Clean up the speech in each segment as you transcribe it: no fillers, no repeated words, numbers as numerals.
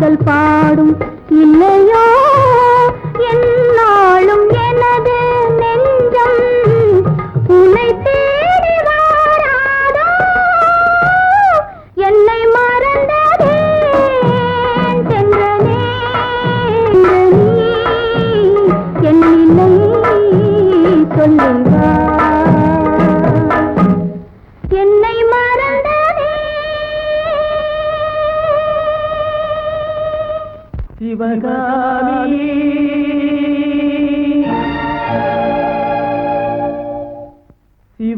காதல் பாடும் இல்லையோ என்னாலும் எனது நெஞ்சம் உன்னை தேடி வாராதோ என்னை மறந்ததே தென்றலே என் நிலை சொல்லுவா என்னை மறந்ததே சிவகாமி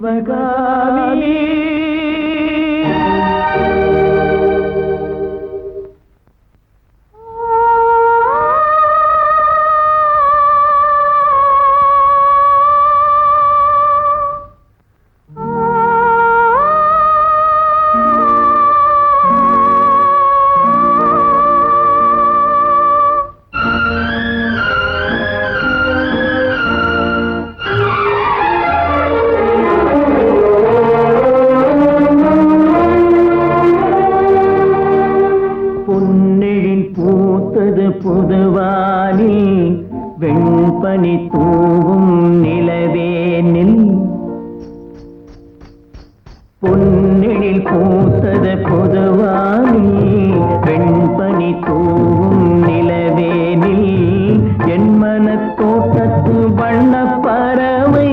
சிவகாமி புதுவானி வெண்பனி தூவும் நிலவேனில் பொன்னெழில் பூத்தது புதுவானி வெண்பனி தூவும் நிலவேனில் என் மனத் தோட்டத்து வண்ண பறவை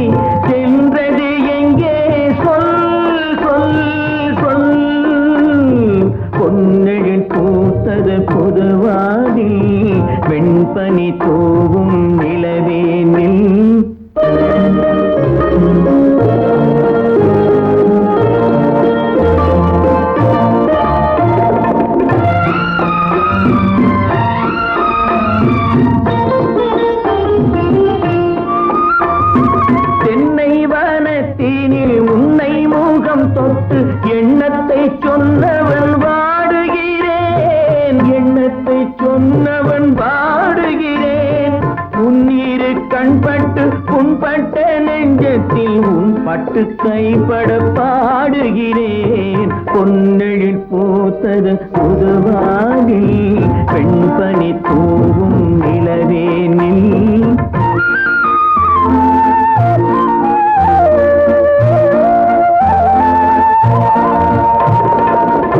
சென்றது எங்கே சொல் சொல் சொல் பொன்னெழில் பூத்தது புதுவானி வெண்பனி தூவும் நிலவேனில் தென்னை வனத்தினில் உன்னை முகம் தொட்டு எண்ணத்தை சொன்னவன் வாடுகிறேன் எண்ணத்தை சொன்னவன் வாடுகிறேன் உன்னிரு கண்பட்டு புண்பட்ட நெஞ்சத்தில் உன் பட்டு கைப்பட பாடுகிறேன் பொன்னெழில் பூத்தது புதுவானி பெண்பனி தூவும் நிலவேனில்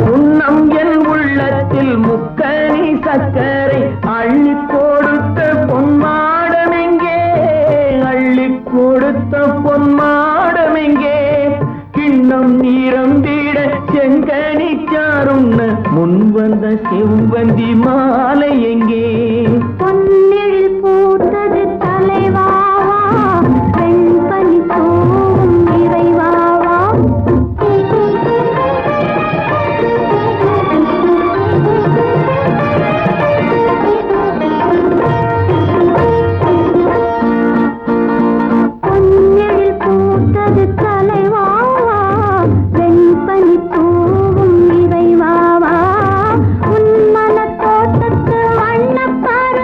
உன்னம் என் உள்ளத்தில் முக்கனி சக்கரை அள்ளி கொடுத்த பொன்மாடமெங்கே அள்ளி கொடுத்த பொன்மாடமெங்கே கிண்ணம் நீரம்பிட செங்கனி சாருண்ண முன் வந்த செவ்வந்தி மாலை எங்கே பொன்னெழில் பூத்தது தலைவாவா வெண்பனி தூவும் நிறைவாவா பொன்னெழில் பூத்தது தலைவாவா வெண்பனி தூவும் நிறைவாவா உன் மனத் தோட்டத்து வண்ணப் பறவை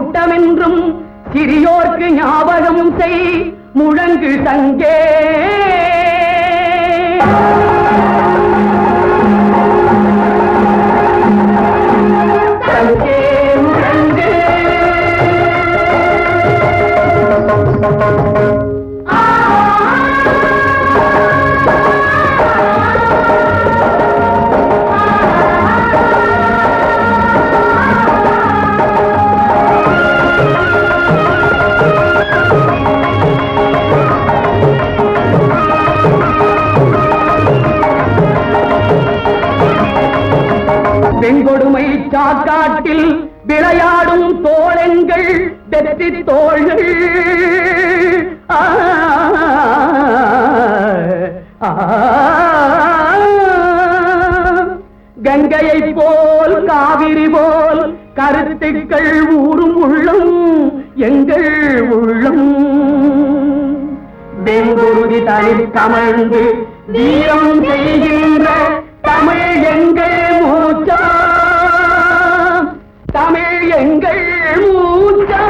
கூட்டமென்றும் சிறியோர்க்கு ஞாபகம் செய் முழங்கு சங்கே. சங்கே முழங்கு. பெண்கொடுமை சாக்காட்டில் விளையாடும் தோழங்கள் வெற்றி தோள்கள். கங்கையை போல் காவிரி போல் கருத்துக்கள் ஊரும் உள்ளம் எங்கள் உள்ளம். வெங்குருதி தனி கமழ்ந்து வீரம் செய்கின்ற தமிழ் எங்கள் மூச்சா, தமிழ் எங்கள் மூச்சா.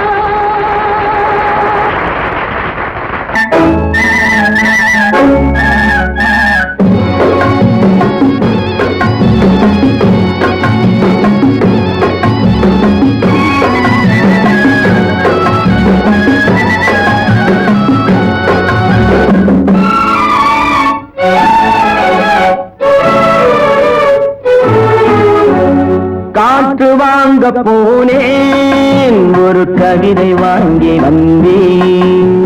காற்று வாங்க போனேன் ஒரு கவிதை வாங்கி வந்தேன்.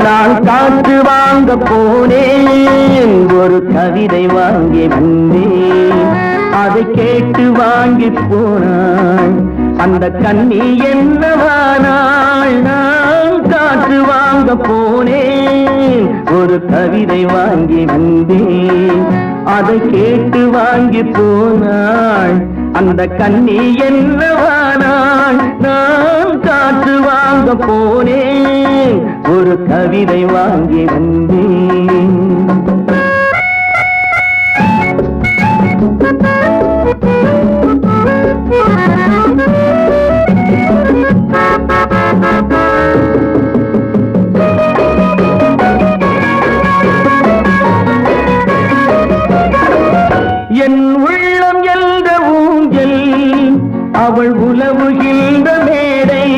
நான் காற்று வாங்க போனேன் ஒரு கவிதை வாங்கி வந்தேன். அதை கேட்டு வாங்கி போனாள் அந்த கண்ணி என்னவானாள். நான் காற்று வாங்க போனேன் ஒரு கவிதை வாங்கி வந்தேன். அதை கேட்டு வாங்கி போனாள் அந்த கண்ணி என்னவானாள். நான் காற்று வாங்க போனேன் ஒரு கவிதை வாங்கி வந்தேன். என் உள்ளம் என்ற ஊஞ்சல் அவள் உலவுகின்ற மேடை.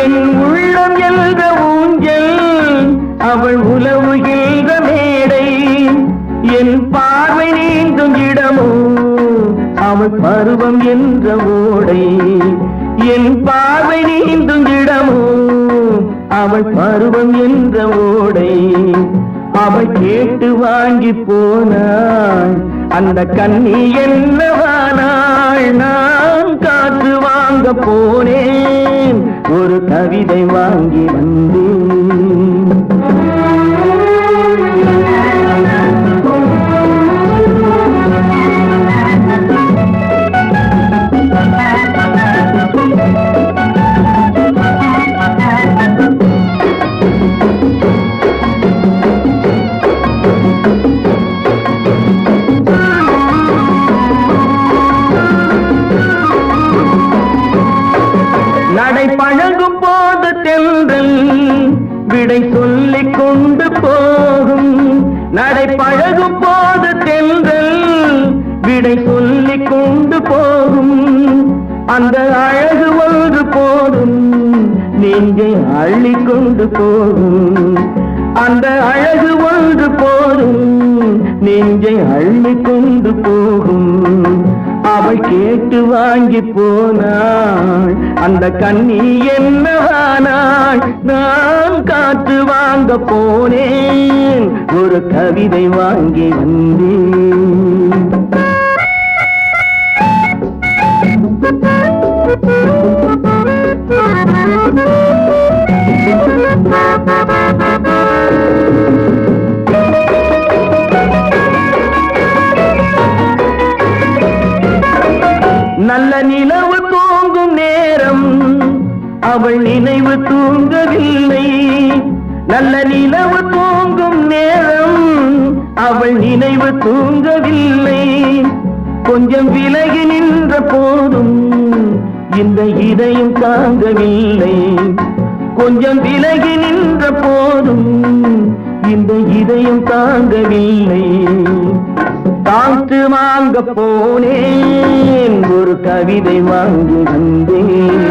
என் உள்ளம் என்ற ஊஞ்சல் அவள் உலவுகின்ற மேடை. என் பார்வை நீந்தும் இடமோ அவள் பருவம் என்ற ஓடை. என் பார்வை நீந்தும் இடமோ அவள் பருவம் என்ற ஓடை. அவள் கேட்டு வாங்கி போனாள் அந்த கண்ணி என்னவானாள். நான் காற்று வாங்க போனேன் ஒரு கவிதை வாங்கி வந்தேன். நடை பழகும் போது தென்றல் விடை சொல்லிக் கொண்டு போகும். நடை பழகும் போது தென்றல் விடை சொல்லிக் கொண்டு போகும். அந்த அழகு ஒன்று போதும் நெஞ்சை அள்ளிக் கொண்டு போகும். அந்த அழகு ஒன்று போதும் நெஞ்சை அள்ளிக் கொண்டு போகும். அவள் கேட்டு வாங்கி போனாள் அந்த கண்ணி என்னவானாள். நான் காற்று வாங்க போனேன் ஒரு கவிதை வாங்கி வந்தேன். நல்ல நிலவு தூங்கும் நேரம் அவள் நினைவு தூங்கவில்லை. நல்ல நிலவு தூங்கும் நேரம் அவள் நினைவு தூங்கவில்லை. கொஞ்சம் விலகி நின்ற போதும் இந்த இதயம் தாங்கவில்லை. கொஞ்சம் விலகி நின்ற போதும் இந்த இதயம் தாங்கவில்லை. காற்று வாங்க போனேன், ஒரு கவிதை வாங்கி வந்தேன்.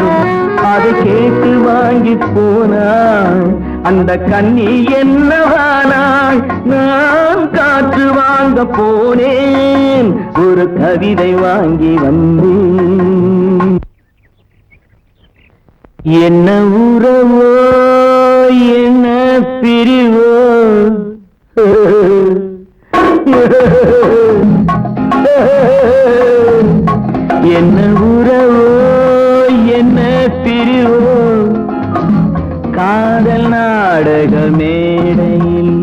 அதை கேட்டு வாங்கி போனான் அந்த கண்ணி என்னவானாள். நான் காற்று வாங்க போனேன், ஒரு கவிதை வாங்கி வந்தேன். என்ன உறவோ என்ன பிரிவோ, என்ன உறவோ என்ன பிரிவோ, காதல் நாடக மேடையில்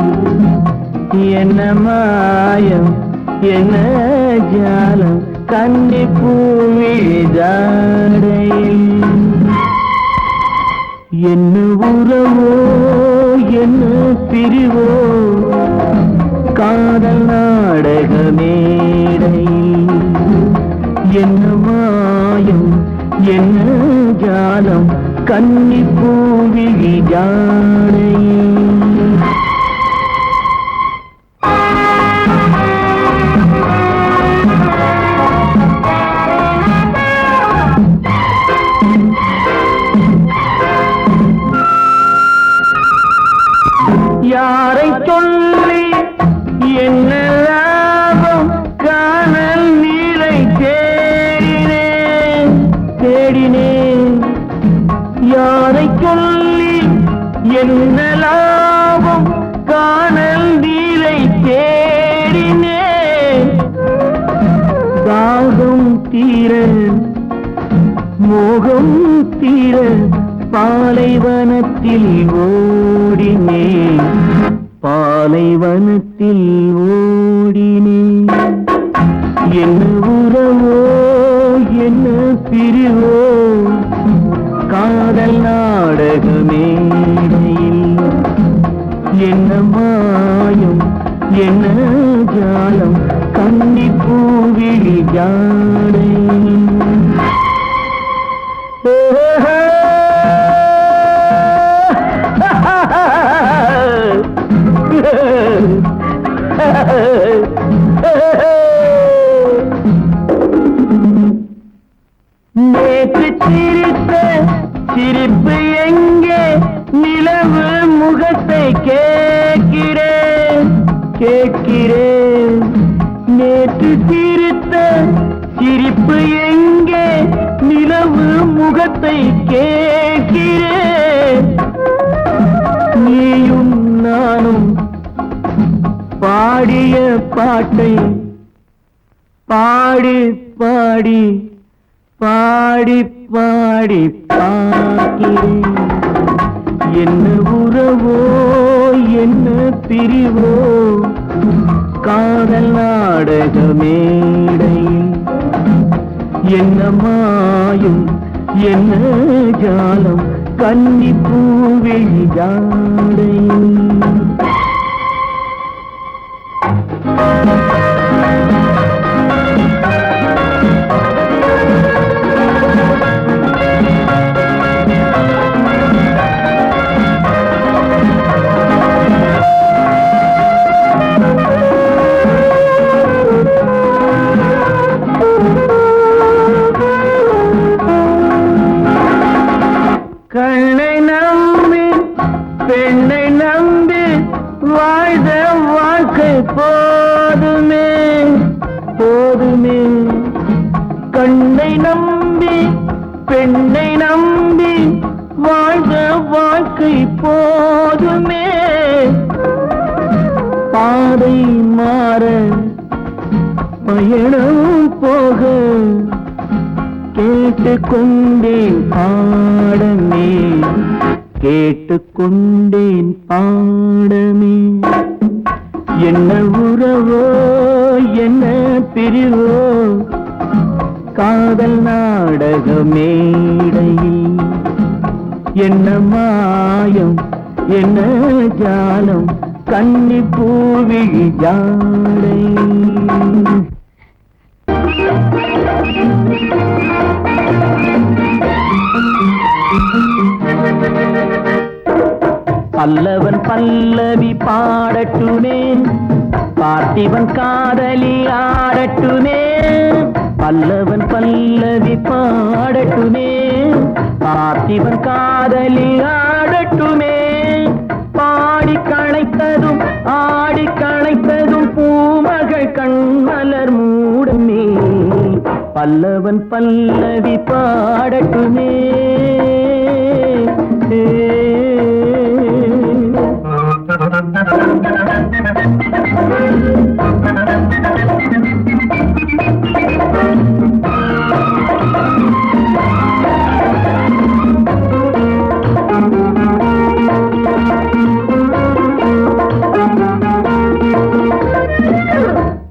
என்ன மாயம் என்ன ஜாலம், கன்னி பூவிழி ஜாடையில். என்ன உறவோ என்ன பிரிவோ, காதல் நாடக மேடையில் என்ன மாயம் என்ன ஜாலம், கன்னி பூவிழி ஜாடையில். யாரை சொல்லி என்ன லாபம், காணல் நீரை தேடினேன் தேடினேன். யாரை சொல்லி என்ன லாபம், காணல் நீரை தேடினேன். தாகம் தீர மோகம் தீர பாலைவனத்தில் ஓடினேன், பாலைவனத்தில் ஓடினேன். என்ன உறவோ என்ன பிரிவோ, காதல் நாடக மேடையில் என்ன மாயம் என்ன ஜாலம், கன்னி பூவிழி ஜாடையில். நேற்று சிரித்த சிரிப்பு எங்கே, நிலவு முகத்தை கேட்கிறேன் கேட்கிறேன். நேற்று சிரித்த சிரிப்பு எங்கே, நிலவு முகத்தை கேட்கிறேன். நீயும் நானும் பாடிய பாட்டை பாடி பாடி பாடி பாடி பார்க்கிறேன். என்ன உறவோ என்ன பிரிவோ, காதல் நாடக மேடையில் என்ன மாயம் என்ன ஜாலம், கன்னி பூவிழி ஜாடையில். கண்ணை நம்பி பெண்ணை நம்பி வாழ்ந்த வாழ்க்கை போதுமே போதுமே. கண்ணை நம்பி பெண்ணை நம்பி வாழ்ந்த வாழ்க்கை போதுமே. பாதை மாற பயணம் போக கேட்டுக்கொண்டேன் பாடமே கேட்டுக்கொண்டேன் பாடமே. என்ன உறவோ என்ன பிரிவோ, காதல் நாடக மேடையில் என்ன மாயம் என்ன ஜாலம், கன்னி பூவிழி ஜாடை. பல்லவன் பல்லவி பாடட்டுமே, பார்த்திபன் காதலி ஆடட்டுமே. பல்லவன் பல்லவி பாடட்டுமே, பார்த்திபன் காதலி ஆடட்டுமே. பாடி களைத்ததும் ஆடி களைத்ததும் பூமகள் கண்மலர் மூடுமே. பல்லவன் பல்லவி பாடட்டுமே.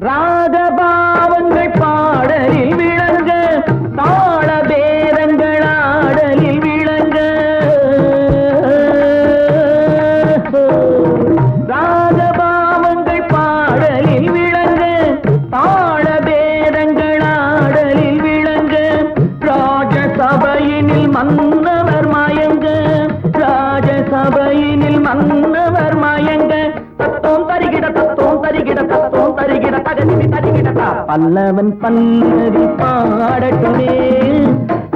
ராகபாவங்கள் பாடலில் விளங்க, தாள பேரங்கள் ஆடலில் விளங்க. ராகபாவங்கள் பாடலில் விளங்க, தாள பேரங்கள் ஆடலில் விளங்க. ராஜசபையினில் மன்னவர் மயங்க, ராஜசபையினில் மன்னவர் மயங்க. தத்தோம் தரிகிட தத்தோம் தரிகிட தத்தோம் தரிகிட தகதிமி தரிகிடதா. பல்லவன் பல்லவி பாடட்டுமே,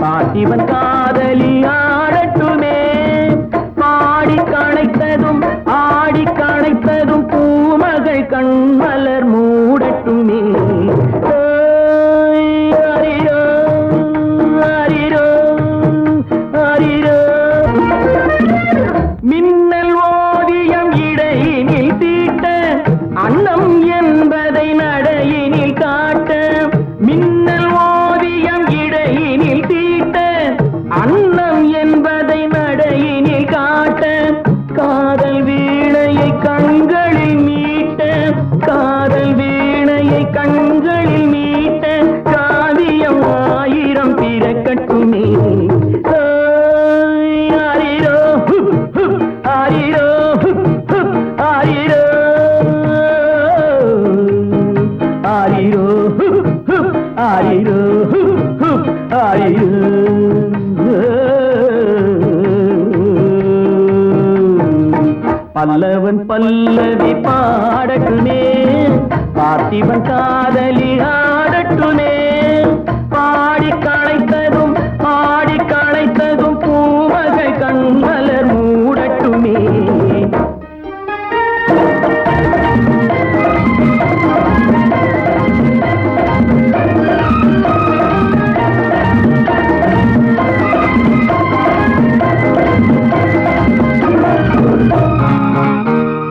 பார்த்திபன் காதலி ஆடட்டுமே. பாடி களைத்ததும் ஆடி களைத்ததும் பூமகள் கண்மலர் மூடட்டுமே. ஹரிரோ ஹரிரோ ஹரிரோ. மின்னல் ஓவியம் இடையினில் தீட்ட, அன்னம் என்பதை நடையினில் காட்ட. மின்னல் ஓவியம் இடையினில் தீட்ட, அன்னம் என்பதை நடையினில் காட்ட. காதல் வீணையை கண்களில் மீட்ட, காதல் வீணையை கண்களில் மீட்ட. காவியம் ஆயிரம் பிறக்கட்டுமே. ஹரிரோ ஹரிரோ ஹரிரோ ஹரிரோ ஹரிரோ ஹரிரோ. பல்லவன் பல்லவி பாடட்டுமே, பார்த்திபன் காதலி ஆடட்டுமே. பாடி களைத்ததும்